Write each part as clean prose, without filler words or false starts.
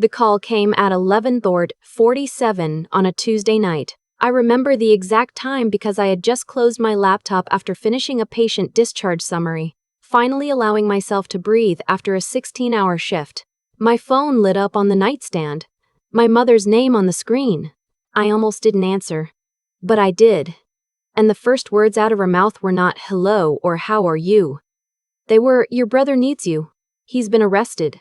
The call came at 11:47 on a Tuesday night. I remember the exact time because I had just closed my laptop after finishing a patient discharge summary, finally allowing myself to breathe after a 16-hour shift. My phone lit up on the nightstand. My mother's name on the screen. I almost didn't answer. But I did. And the first words out of her mouth were not hello or how are you. They were, your brother needs you. He's been arrested.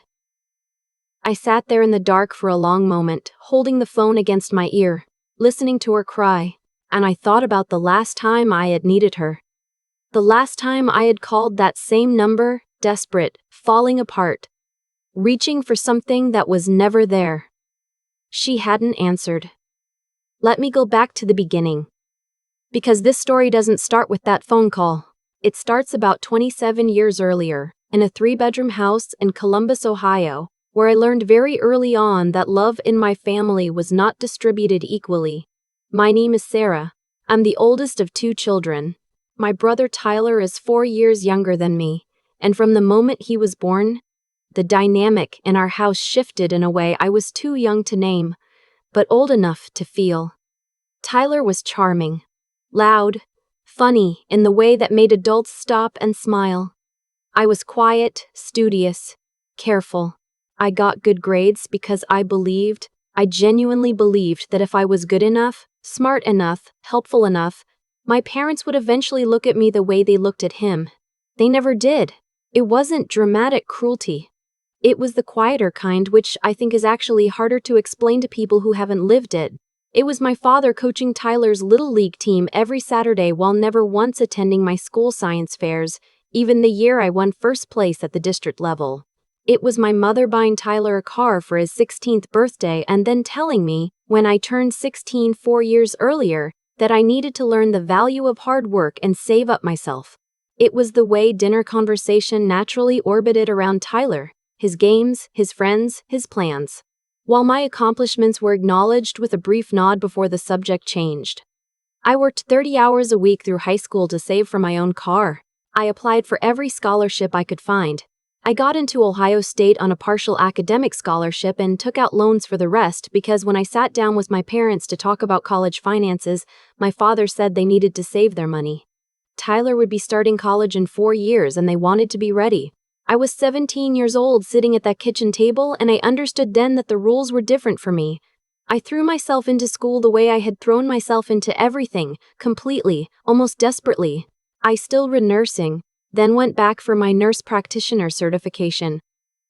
I sat there in the dark for a long moment, holding the phone against my ear, listening to her cry, and I thought about the last time I had needed her. The last time I had called that same number, desperate, falling apart, reaching for something that was never there. She hadn't answered. Let me go back to the beginning. Because this story doesn't start with that phone call. It starts about 27 years earlier, in a 3-bedroom house in Columbus, Ohio, where I learned very early on that love in my family was not distributed equally. My name is Sarah. I'm the oldest of 2 children. My brother Tyler is 4 years younger than me, and from the moment he was born, the dynamic in our house shifted in a way I was too young to name, but old enough to feel. Tyler was charming, loud, funny in the way that made adults stop and smile. I was quiet, studious, careful. I got good grades because I genuinely believed that if I was good enough, smart enough, helpful enough, my parents would eventually look at me the way they looked at him. They never did. It wasn't dramatic cruelty. It was the quieter kind, which I think is actually harder to explain to people who haven't lived it. It was my father coaching Tyler's Little League team every Saturday while never once attending my school science fairs, even the year I won first place at the district level. It was my mother buying Tyler a car for his 16th birthday and then telling me, when I turned 16 4 years earlier, that I needed to learn the value of hard work and save up myself. It was the way dinner conversation naturally orbited around Tyler, his games, his friends, his plans. While my accomplishments were acknowledged with a brief nod before the subject changed. I worked 30 hours a week through high school to save for my own car. I applied for every scholarship I could find. I got into Ohio State on a partial academic scholarship and took out loans for the rest because when I sat down with my parents to talk about college finances, my father said they needed to save their money. Tyler would be starting college in 4 years and they wanted to be ready. I was 17 years old sitting at that kitchen table and I understood then that the rules were different for me. I threw myself into school the way I had thrown myself into everything, completely, almost desperately. I still read nursing, then went back for my nurse practitioner certification.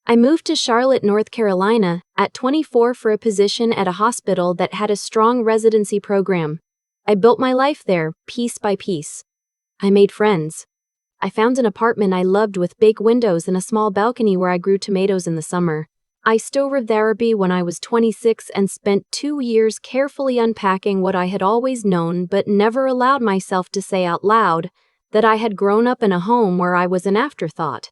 I moved to Charlotte, North Carolina, at 24 for a position at a hospital that had a strong residency program. I built my life there, piece by piece. I made friends. I found an apartment I loved with big windows and a small balcony where I grew tomatoes in the summer. I still read therapy when I was 26 and spent 2 years carefully unpacking what I had always known but never allowed myself to say out loud, that I had grown up in a home where I was an afterthought.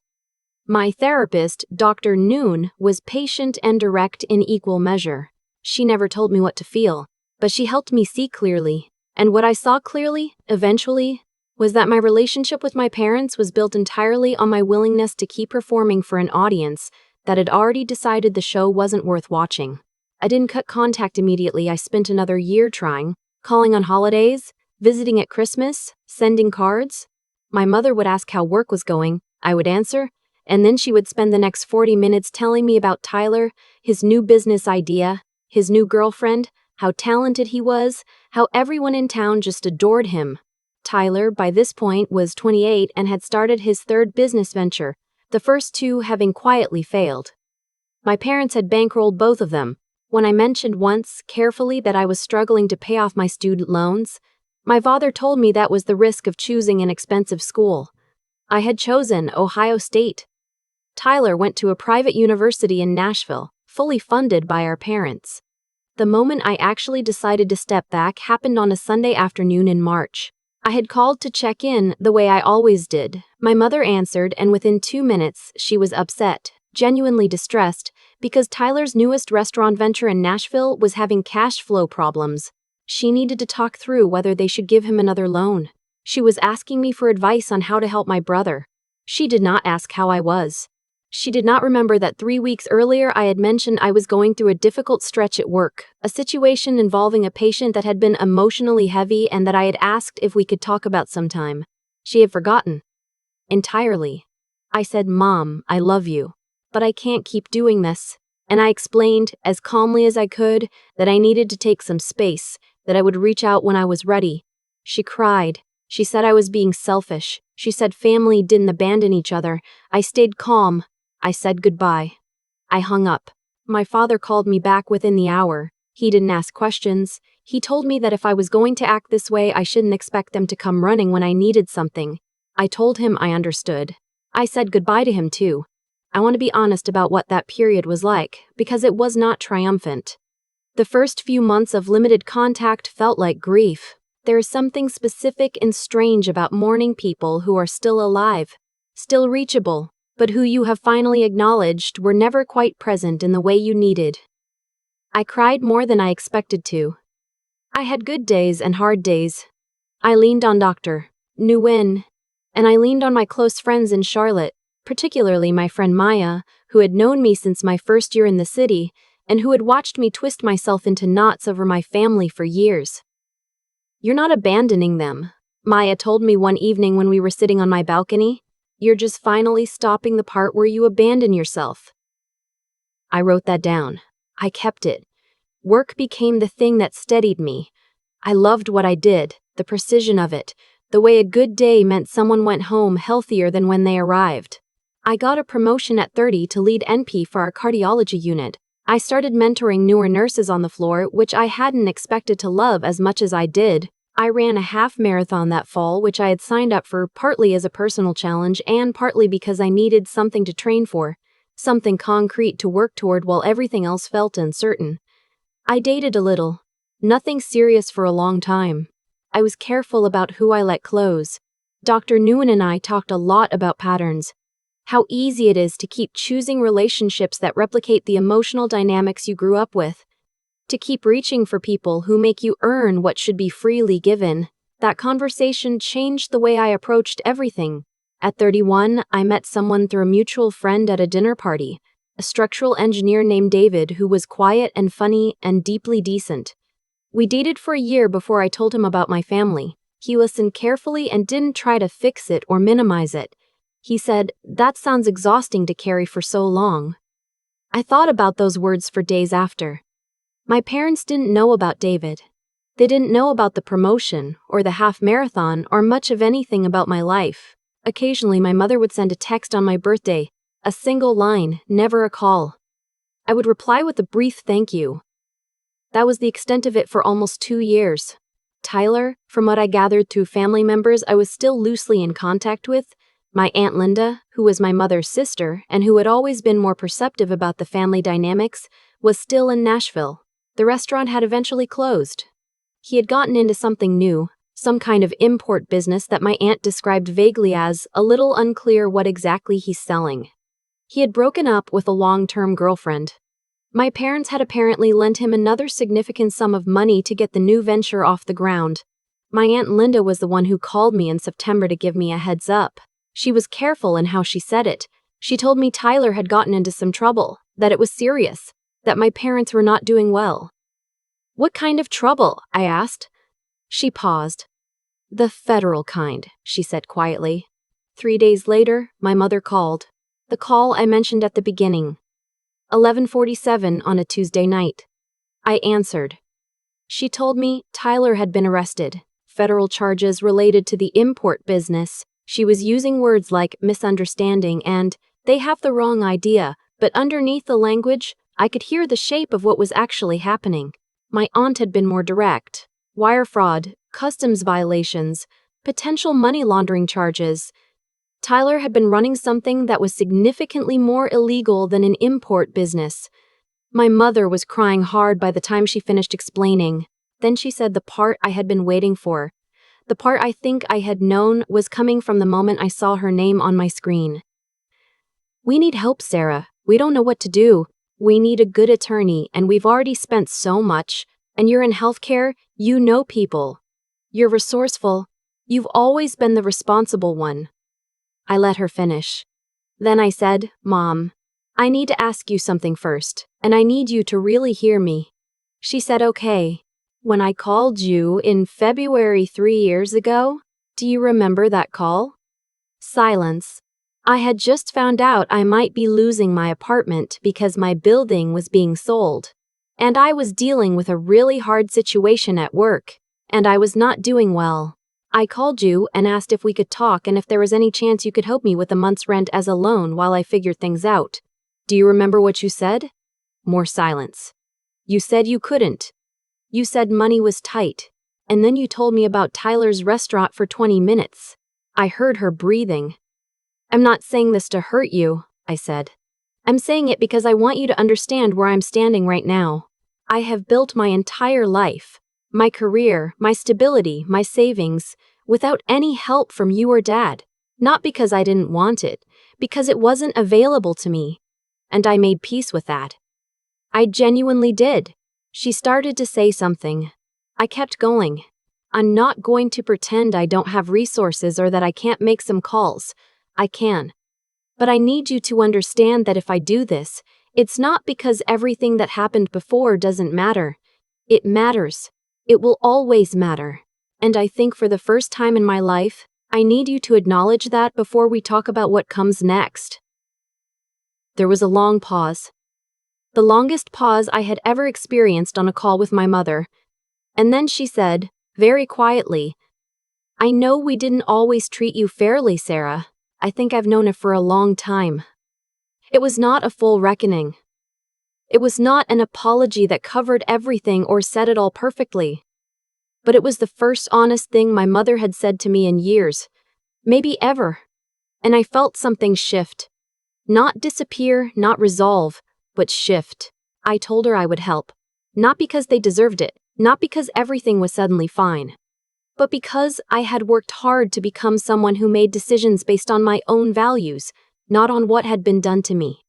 My therapist, Dr. Noon, was patient and direct in equal measure. She never told me what to feel, but she helped me see clearly. And what I saw clearly, eventually, was that my relationship with my parents was built entirely on my willingness to keep performing for an audience that had already decided the show wasn't worth watching. I didn't cut contact immediately. I spent another year trying, calling on holidays, visiting at Christmas, sending cards. My mother would ask how work was going, I would answer, and then she would spend the next 40 minutes telling me about Tyler, his new business idea, his new girlfriend, how talented he was, how everyone in town just adored him. Tyler, by this point, was 28 and had started his 3rd business venture, the first 2 having quietly failed. My parents had bankrolled both of them. When I mentioned once, carefully, that I was struggling to pay off my student loans, my father told me that was the risk of choosing an expensive school. I had chosen Ohio State. Tyler went to a private university in Nashville, fully funded by our parents. The moment I actually decided to step back happened on a Sunday afternoon in March. I had called to check in the way I always did. My mother answered, and within 2 minutes, she was upset, genuinely distressed, because Tyler's newest restaurant venture in Nashville was having cash flow problems. She needed to talk through whether they should give him another loan. She was asking me for advice on how to help my brother. She did not ask how I was. She did not remember that 3 weeks earlier I had mentioned I was going through a difficult stretch at work, a situation involving a patient that had been emotionally heavy and that I had asked if we could talk about sometime. She had forgotten. Entirely. I said, "Mom, I love you. But I can't keep doing this." And I explained, as calmly as I could, that I needed to take some space, that I would reach out when I was ready. She cried. She said I was being selfish. She said family didn't abandon each other. I stayed calm. I said goodbye. I hung up. My father called me back within the hour. He didn't ask questions. He told me that if I was going to act this way, I shouldn't expect them to come running when I needed something. I told him I understood. I said goodbye to him too. I want to be honest about what that period was like, because it was not triumphant. The first few months of limited contact felt like grief. There is something specific and strange about mourning people who are still alive, still reachable, but who you have finally acknowledged were never quite present in the way you needed. I cried more than I expected to. I had good days and hard days. I leaned on Dr. Nguyen, and I leaned on my close friends in Charlotte, particularly my friend Maya, who had known me since my first year in the city, and who had watched me twist myself into knots over my family for years. "You're not abandoning them," Maya told me one evening when we were sitting on my balcony. "You're just finally stopping the part where you abandon yourself." I wrote that down. I kept it. Work became the thing that steadied me. I loved what I did, the precision of it, the way a good day meant someone went home healthier than when they arrived. I got a promotion at 30 to lead NP for our cardiology unit. I started mentoring newer nurses on the floor, which I hadn't expected to love as much as I did. I ran a half marathon that fall, which I had signed up for partly as a personal challenge and partly because I needed something to train for, something concrete to work toward while everything else felt uncertain. I dated a little. Nothing serious for a long time. I was careful about who I let close. Dr. Nguyen and I talked a lot about patterns. How easy it is to keep choosing relationships that replicate the emotional dynamics you grew up with. To keep reaching for people who make you earn what should be freely given. That conversation changed the way I approached everything. At 31, I met someone through a mutual friend at a dinner party, a structural engineer named David who was quiet and funny and deeply decent. We dated for a year before I told him about my family. He listened carefully and didn't try to fix it or minimize it. He said, "That sounds exhausting to carry for so long." I thought about those words for days after. My parents didn't know about David. They didn't know about the promotion, or the half marathon, or much of anything about my life. Occasionally, my mother would send a text on my birthday, a single line, never a call. I would reply with a brief thank you. That was the extent of it for almost 2 years. Tyler, from what I gathered through family members I was still loosely in contact with, my Aunt Linda, who was my mother's sister and who had always been more perceptive about the family dynamics, was still in Nashville. The restaurant had eventually closed. He had gotten into something new, some kind of import business that my aunt described vaguely as a little unclear what exactly he's selling. He had broken up with a long-term girlfriend. My parents had apparently lent him another significant sum of money to get the new venture off the ground. My Aunt Linda was the one who called me in September to give me a heads up. She was careful in how she said it. She told me Tyler had gotten into some trouble, that it was serious, that my parents were not doing well. "What kind of trouble?" I asked. She paused. "The federal kind," she said quietly. 3 days later, my mother called. The call I mentioned at the beginning. 11:47 on a Tuesday night. I answered. She told me Tyler had been arrested. Federal charges related to the import business. She was using words like misunderstanding and, "They have the wrong idea," but underneath the language, I could hear the shape of what was actually happening. My aunt had been more direct. Wire fraud, customs violations, potential money laundering charges. Tyler had been running something that was significantly more illegal than an import business. My mother was crying hard by the time she finished explaining. Then she said the part I had been waiting for. The part I think I had known was coming from the moment I saw her name on my screen. "We need help, Sarah. We don't know what to do. We need a good attorney, and we've already spent so much. And you're in healthcare, you know people. You're resourceful. You've always been the responsible one." I let her finish. Then I said, "Mom, I need to ask you something first, and I need you to really hear me." She said, "Okay." "When I called you in February 3 years ago, do you remember that call?" Silence. I had just found out I might be losing my apartment because my building was being sold. And I was dealing with a really hard situation at work, and I was not doing well. I called you and asked if we could talk and if there was any chance you could help me with a month's rent as a loan while I figured things out. Do you remember what you said? More silence. You said you couldn't. You said money was tight. And then you told me about Tyler's restaurant for 20 minutes. I heard her breathing. "I'm not saying this to hurt you," I said. "I'm saying it because I want you to understand where I'm standing right now. I have built my entire life, my career, my stability, my savings, without any help from you or Dad. Not because I didn't want it, because it wasn't available to me. And I made peace with that. I genuinely did." She started to say something. I kept going. "I'm not going to pretend I don't have resources or that I can't make some calls. I can. But I need you to understand that if I do this, it's not because everything that happened before doesn't matter. It matters. It will always matter. And I think for the first time in my life, I need you to acknowledge that before we talk about what comes next." There was a long pause. The longest pause I had ever experienced on a call with my mother. And then she said, very quietly, "I know we didn't always treat you fairly, Sarah. I think I've known it for a long time." It was not a full reckoning. It was not an apology that covered everything or said it all perfectly. But it was the first honest thing my mother had said to me in years, maybe ever. And I felt something shift. Not disappear, not resolve, but shift. I told her I would help. Not because they deserved it, not because everything was suddenly fine, but because I had worked hard to become someone who made decisions based on my own values, not on what had been done to me.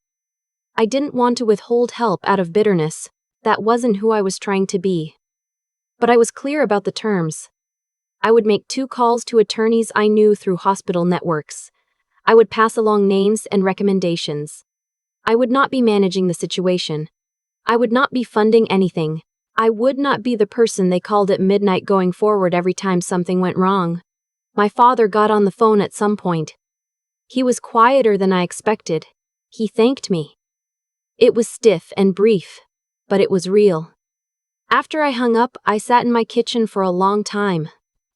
I didn't want to withhold help out of bitterness. That wasn't who I was trying to be. But I was clear about the terms. I would make 2 calls to attorneys I knew through hospital networks. I would pass along names and recommendations. I would not be managing the situation. I would not be funding anything. I would not be the person they called at midnight going forward every time something went wrong. My father got on the phone at some point. He was quieter than I expected. He thanked me. It was stiff and brief, but it was real. After I hung up, I sat in my kitchen for a long time.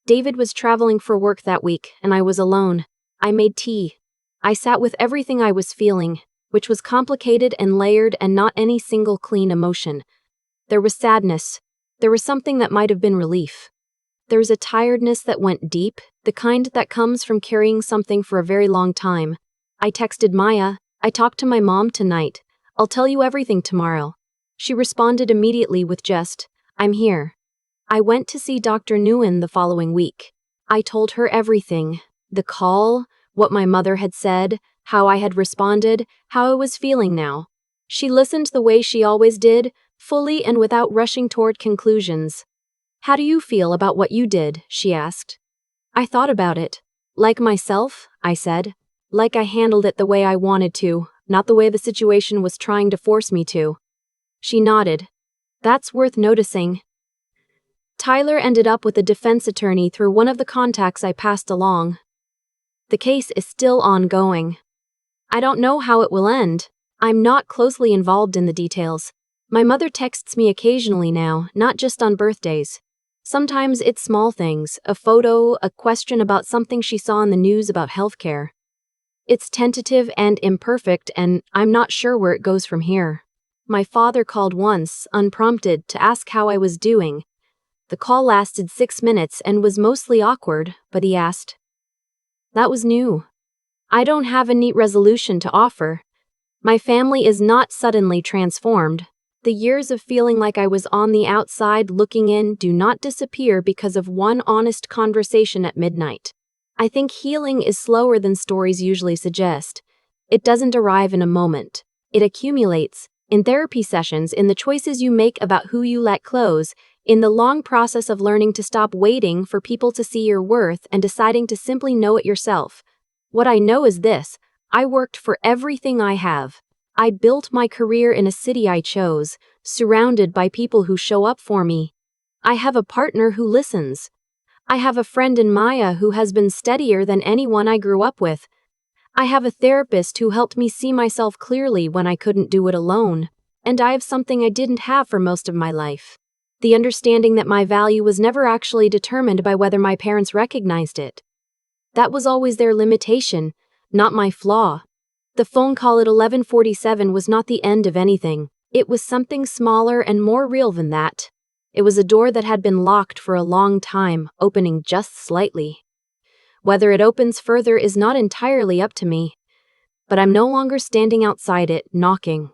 David was traveling for work that week, and I was alone. I made tea. I sat with everything I was feeling, which was complicated and layered and not any single clean emotion. There was sadness. There was something that might have been relief. There was a tiredness that went deep, the kind that comes from carrying something for a very long time. I texted Maya, "I talked to my mom tonight. I'll tell you everything tomorrow." She responded immediately with just, "I'm here." I went to see Dr. Nguyen the following week. I told her everything. The call, what my mother had said, how I had responded, how I was feeling now. She listened the way she always did, fully and without rushing toward conclusions. "How do you feel about what you did?" she asked. I thought about it. "Like myself," I said. "Like I handled it the way I wanted to, not the way the situation was trying to force me to." She nodded. "That's worth noticing." Tyler ended up with a defense attorney through one of the contacts I passed along. The case is still ongoing. I don't know how it will end. I'm not closely involved in the details. My mother texts me occasionally now, not just on birthdays. Sometimes it's small things, a photo, a question about something she saw in the news about healthcare. It's tentative and imperfect, and I'm not sure where it goes from here. My father called once, unprompted, to ask how I was doing. The call lasted 6 minutes and was mostly awkward, but he asked. That was new. I don't have a neat resolution to offer. My family is not suddenly transformed. The years of feeling like I was on the outside looking in do not disappear because of one honest conversation at midnight. I think healing is slower than stories usually suggest. It doesn't arrive in a moment. It accumulates, in therapy sessions, in the choices you make about who you let close, in the long process of learning to stop waiting for people to see your worth and deciding to simply know it yourself. What I know is this: I worked for everything I have. I built my career in a city I chose, surrounded by people who show up for me. I have a partner who listens. I have a friend in Maya who has been steadier than anyone I grew up with. I have a therapist who helped me see myself clearly when I couldn't do it alone. And I have something I didn't have for most of my life. The understanding that my value was never actually determined by whether my parents recognized it. That was always their limitation, not my flaw. The phone call at 11:47 was not the end of anything. It was something smaller and more real than that. It was a door that had been locked for a long time, opening just slightly. Whether it opens further is not entirely up to me. But I'm no longer standing outside it, knocking.